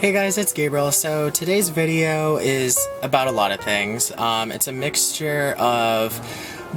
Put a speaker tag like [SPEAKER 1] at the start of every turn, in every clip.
[SPEAKER 1] Hey guys, it's Gabriel. So today's video is about a lot of things. It's a mixture of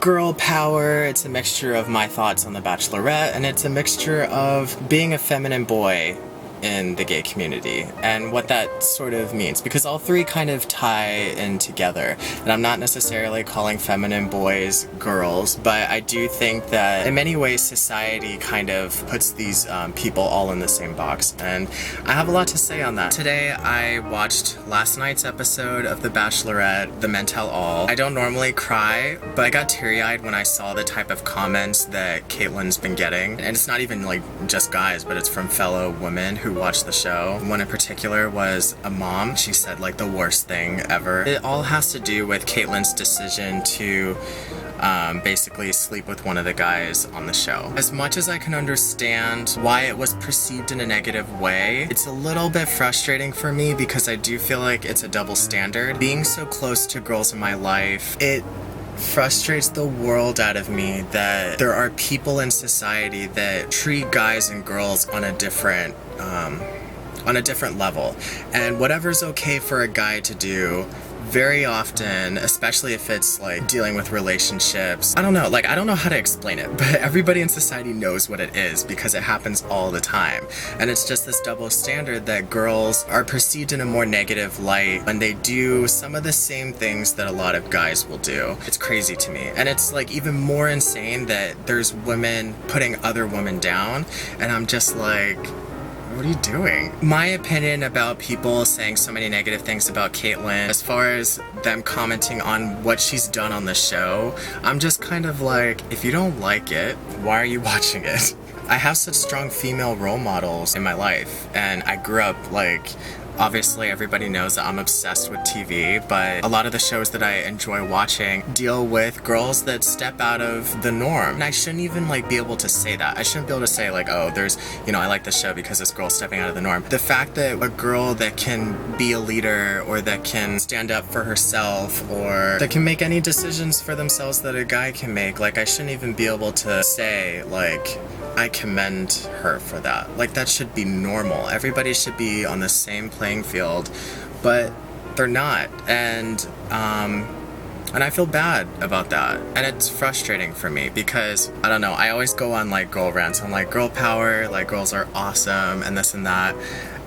[SPEAKER 1] girl power, it's a mixture of my thoughts on The Bachelorette, and it's a mixture of being a feminine boy in the gay community and what that sort of means, because all three kind of tie in together. And I'm not necessarily calling feminine boys girls, but I do think that in many ways society kind of puts these people all in the same box, and I have a lot to say on that. Today I watched last night's episode of The Bachelorette, The Men Tell All. I don't normally cry, but I got teary-eyed when I saw the type of comments that Kaitlyn's been getting, and it's not even like just guys, but it's from fellow women who watched the show. One in particular was a mom. She said like the worst thing ever. It all has to do with Kaitlyn's decision to basically sleep with one of the guys on the show. As much as I can understand why it was perceived in a negative way, it's a little bit frustrating for me because I do feel like it's a double standard. Being so close to girls in my life, it frustrates the world out of me that there are people in society that treat guys and girls on a different level, and whatever's okay for a guy to do, very often, especially if it's like dealing with relationships, I don't know how to explain it, but everybody in society knows what it is because it happens all the time. And it's just this double standard that girls are perceived in a more negative light when they do some of the same things that a lot of guys will do. It's crazy to me. And it's like even more insane that there's women putting other women down, and I'm just like, what are you doing? My opinion about people saying so many negative things about Kaitlyn, as far as them commenting on what she's done on the show, I'm just kind of like, if you don't like it, why are you watching it? I have such strong female role models in my life, and I grew up like, obviously everybody knows that I'm obsessed with TV, but a lot of the shows that I enjoy watching deal with girls that step out of the norm. And I shouldn't even like be able to say that. I shouldn't be able to say like, oh, there's, I like this show because this girl's stepping out of the norm. The fact that a girl that can be a leader, or that can stand up for herself, or that can make any decisions for themselves that a guy can make, like I shouldn't even be able to say like, I commend her for that. Like that should be normal. Everybody should be on the same playing field, but they're not. And I feel bad about that. And it's frustrating for me because, I don't know, I always go on like girl rants. I'm like, girl power, like girls are awesome and this and that.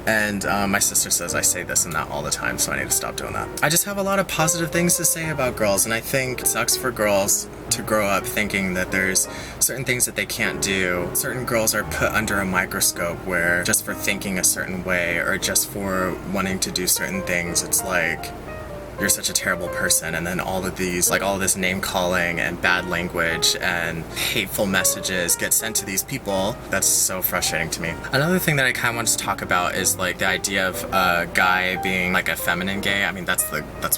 [SPEAKER 1] And my sister says I say this and that all the time, so I need to stop doing that. I just have a lot of positive things to say about girls, and I think it sucks for girls to grow up thinking that there's certain things that they can't do. Certain girls are put under a microscope where just for thinking a certain way or just for wanting to do certain things, it's like, you're such a terrible person, and then all of these, like all this name calling and bad language and hateful messages get sent to these people. That's so frustrating to me. Another thing that I kind of want to talk about is like the idea of a guy being like a feminine gay. I mean, that's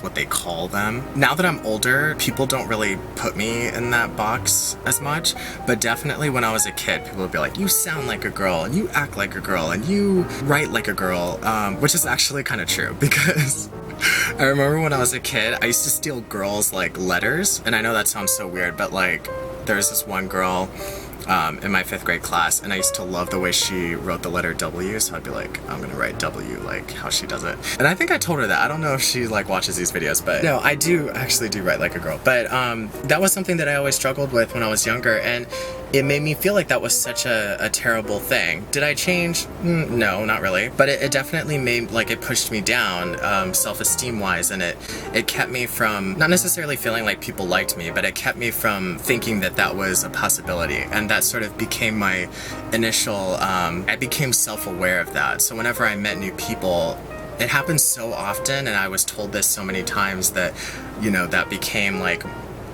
[SPEAKER 1] what they call them. Now that I'm older, people don't really put me in that box as much, but definitely when I was a kid, people would be like, you sound like a girl, and you act like a girl, and you write like a girl, which is actually kind of true because I remember when I was a kid, I used to steal girls' like letters, and I know that sounds so weird, but like there's this one girl in my 5th grade class, and I used to love the way she wrote the letter W, so I'd be like, I'm gonna write W like how she does it. And I think I told her that. I don't know if she like watches these videos, but no, I actually do write like a girl. But that was something that I always struggled with when I was younger, and it made me feel like that was such a terrible thing. Did I change? No, not really. But it definitely made, like, it pushed me down self-esteem wise, and it kept me from not necessarily feeling like people liked me, but it kept me from thinking that that was a possibility. And that sort of became my initial, I became self-aware of that. So whenever I met new people, it happened so often, and I was told this so many times that, that became like,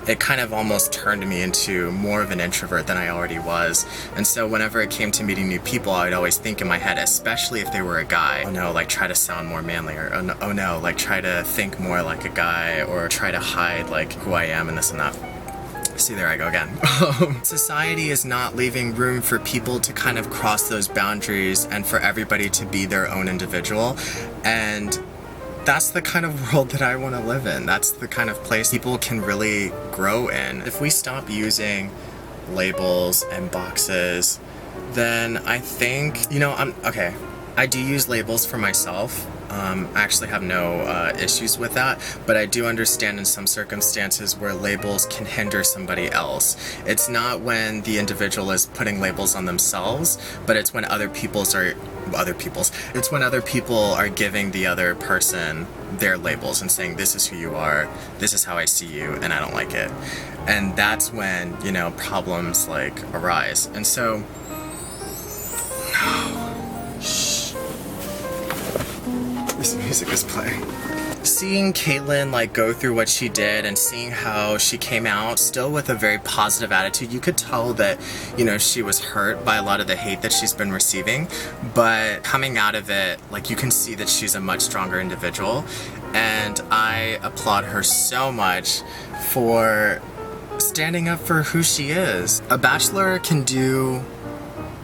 [SPEAKER 1] it kind of almost turned me into more of an introvert than I already was. And so whenever it came to meeting new people, I would always think in my head, especially if they were a guy, oh no, like try to sound more manly, or oh no, like try to think more like a guy, or try to hide like who I am and this and that. See, there I go again. Society is not leaving room for people to kind of cross those boundaries and for everybody to be their own individual. And that's the kind of world that I want to live in. That's the kind of place people can really grow in. If we stop using labels and boxes, then I think, okay, I do use labels for myself, I actually have no issues with that, but I do understand in some circumstances where labels can hinder somebody else. It's not when the individual is putting labels on themselves, but it's when it's when other people are giving the other person their labels and saying, this is who you are, this is how I see you, and I don't like it. And that's when, you know, problems like arise. And so this music is playing. Seeing Caitlyn like go through what she did and seeing how she came out still with a very positive attitude, you could tell that, you know, she was hurt by a lot of the hate that she's been receiving, but coming out of it, like, you can see that she's a much stronger individual, and I applaud her so much for standing up for who she is. A bachelor can do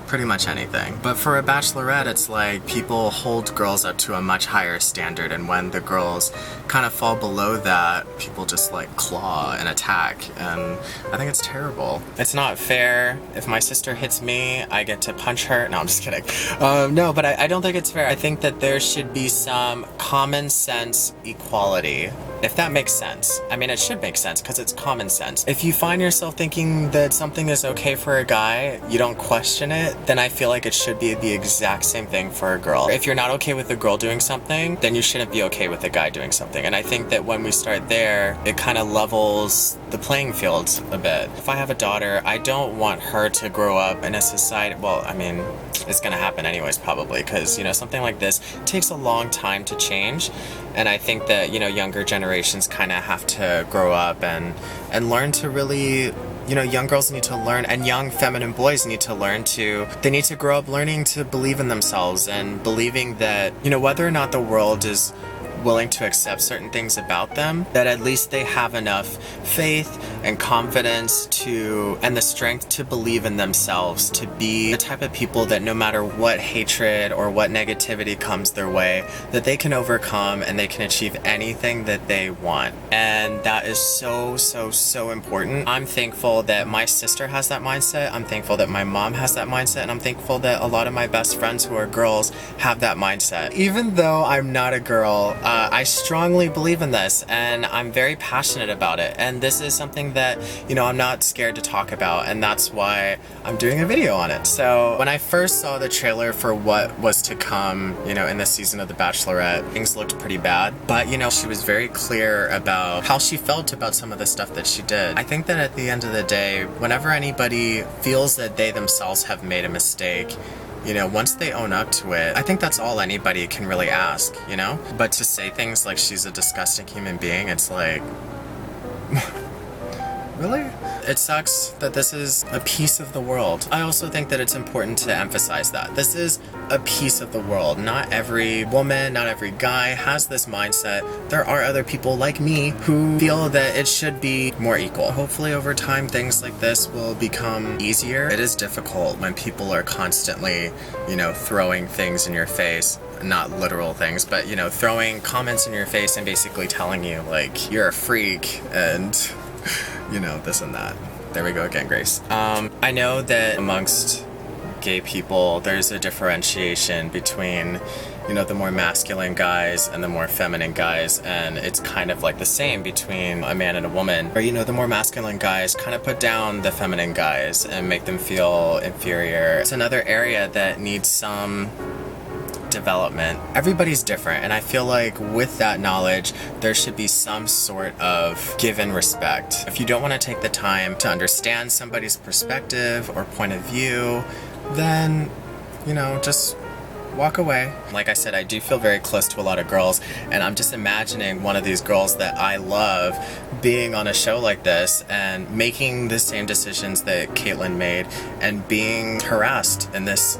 [SPEAKER 1] pretty much anything, but for a bachelorette, it's like people hold girls up to a much higher standard, and when the girls kind of fall below that, people just like claw and attack, and I think it's terrible. It's not fair. If my sister hits me, I get to punch her. No, I'm just kidding. No, but I don't think it's fair. I think that there should be some common sense equality, if that makes sense. I mean, it should make sense because it's common sense. If you find yourself thinking that something is okay for a guy, you don't question it, then I feel like it should be the exact same thing for a girl. If you're not okay with a girl doing something, then you shouldn't be okay with a guy doing something. And I think that when we start there, it kind of levels the playing field a bit. If I have a daughter, I don't want her to grow up in a society, well, I mean, it's gonna happen anyways probably, because, you know, something like this takes a long time to change. And I think that, you know, younger generations kind of have to grow up and learn to really, you know, young girls need to learn, and young feminine boys need to learn to, they need to grow up learning to believe in themselves and believing that, you know, whether or not the world is willing to accept certain things about them, that at least they have enough faith and confidence to, and the strength to believe in themselves, to be the type of people that no matter what hatred or what negativity comes their way, that they can overcome and they can achieve anything that they want. And that is so, so, so important. I'm thankful that my sister has that mindset. I'm thankful that my mom has that mindset. And I'm thankful that a lot of my best friends who are girls have that mindset. Even though I'm not a girl, I strongly believe in this, and I'm very passionate about it, and this is something that, you know, I'm not scared to talk about, and that's why I'm doing a video on it. So when I first saw the trailer for what was to come, you know, in this season of The Bachelorette, things looked pretty bad, but, you know, she was very clear about how she felt about some of the stuff that she did. I think that at the end of the day, whenever anybody feels that they themselves have made a mistake, you know, once they own up to it, I think that's all anybody can really ask, you know? But to say things like she's a disgusting human being, it's like, really? It sucks that this is a piece of the world. I also think that it's important to emphasize that. This is a piece of the world. Not every woman, not every guy has this mindset. There are other people like me who feel that it should be more equal. Hopefully over time things like this will become easier. It is difficult when people are constantly, you know, throwing things in your face. Not literal things, but, you know, throwing comments in your face and basically telling you, like, you're a freak and, you know, this and that. There we go again, Grace. I know that amongst gay people, there's a differentiation between, you know, the more masculine guys and the more feminine guys, and it's kind of like the same between a man and a woman. Or, you know, the more masculine guys kind of put down the feminine guys and make them feel inferior. It's another area that needs some development. Everybody's different, and I feel like with that knowledge there should be some sort of give and respect. If you don't want to take the time to understand somebody's perspective or point of view, then, you know, just walk away. Like I said, I do feel very close to a lot of girls, and I'm just imagining one of these girls that I love being on a show like this and making the same decisions that Caitlyn made and being harassed in this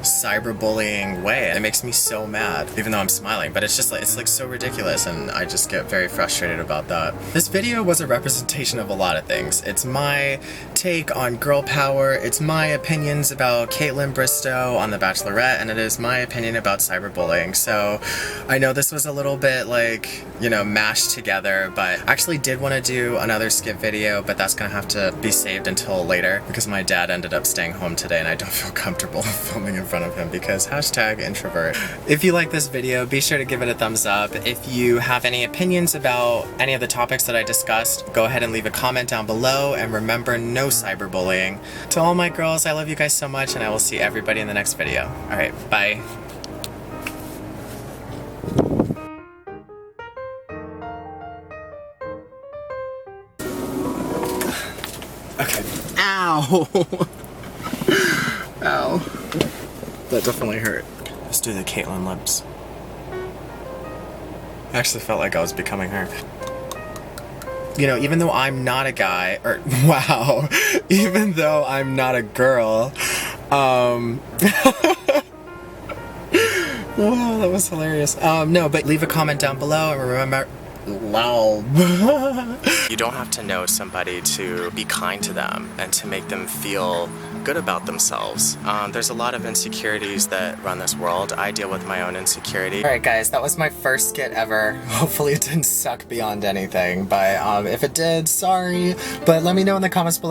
[SPEAKER 1] cyberbullying way. It makes me so mad, even though I'm smiling, but it's just like, it's like so ridiculous, and I just get very frustrated about that. This video was a representation of a lot of things. It's my take on girl power, it's my opinions about Kaitlyn Bristowe on The Bachelorette, and it is my opinion about cyberbullying. So I know this was a little bit like, you know, mashed together, but I actually did want to do another skip video, but that's gonna have to be saved until later because my dad ended up staying home today and I don't feel comfortable filming in front of him because hashtag introvert. If you like this video, be sure to give it a thumbs up. If you have any opinions about any of the topics that I discussed, go ahead and leave a comment down below, and remember, no cyberbullying. To all my girls, I love you guys so much, and I will see everybody in the next video. Alright, bye. Okay. Ow! Ow. That definitely hurt. Let's do the Caitlyn lips. I actually felt like I was becoming her. You know, even though I'm not a guy, or wow, even though I'm not a girl, wow, that was hilarious. No, but leave a comment down below and remember, lol. You don't have to know somebody to be kind to them and to make them feel good about themselves. There's a lot of insecurities that run this world. I deal with my own insecurity. Alright guys, that was my first skit ever. Hopefully it didn't suck beyond anything, but if it did, sorry. But let me know in the comments below